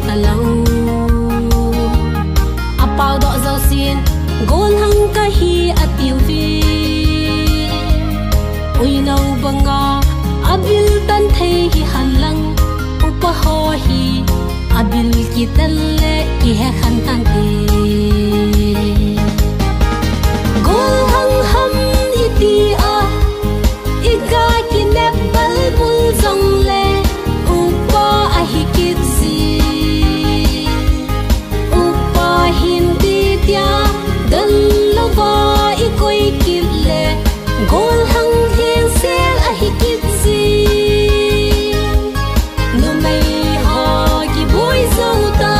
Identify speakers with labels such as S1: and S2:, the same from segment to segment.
S1: ta lâu apao đọ dâu xiên gôn hăng ca hi a tiêu vi ui nâu banga abil tan thei hi han lang upa ho hi abil ki tan le ki he khan tan ti gol hang ham iti a iga ki ne bal bul zong le upa a hi kit si upa hin ti tia dan lo va I koi kit le gol hang heng sel a hi kit si no mai ho ki boy zo ta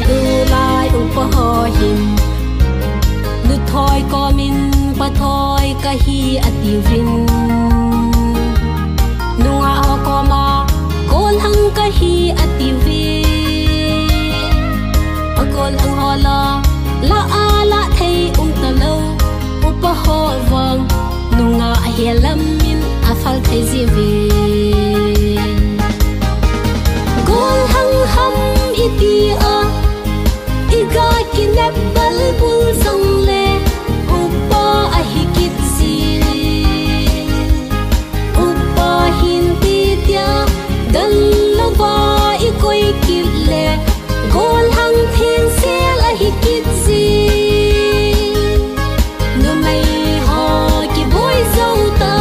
S1: tu lai upa ho hin nu thoi ko min pa thoi ka hi ati vin nunga ko ma kol hang ka hi ati vi akol hang hola la ala thei ta lo upa ho wang nunga helam min afal thei zi vi kol hang ham iti a iga kinap bal bul song le upa a hi kit si upa hin ti tia dan lo va I koi kit le gol hang theng sel a hi kit si no mai ho ki boy zo ta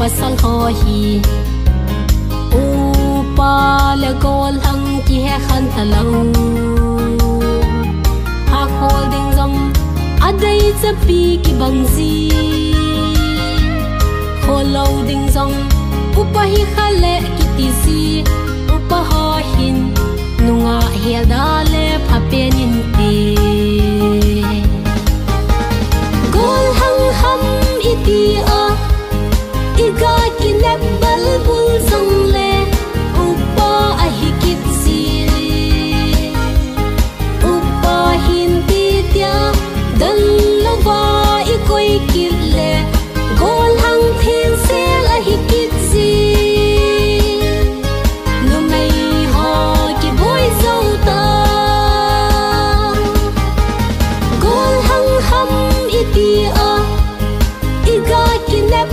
S1: pasal ho hi upa le gol hang ki he khan ta lo ha holding zam adai chapi ki bangzi holding zam upa hi khale ki ti si upa ho hin nunga he da le pha pe nin ti gol hang ham iti a iga kinap bal bul zong le upa a hi kit si upa hin ti tia dan lo va I koi kit le gol hang thin sel a hi kit si no mai ho ki boy zo ta gol hang ham iti a iga kinap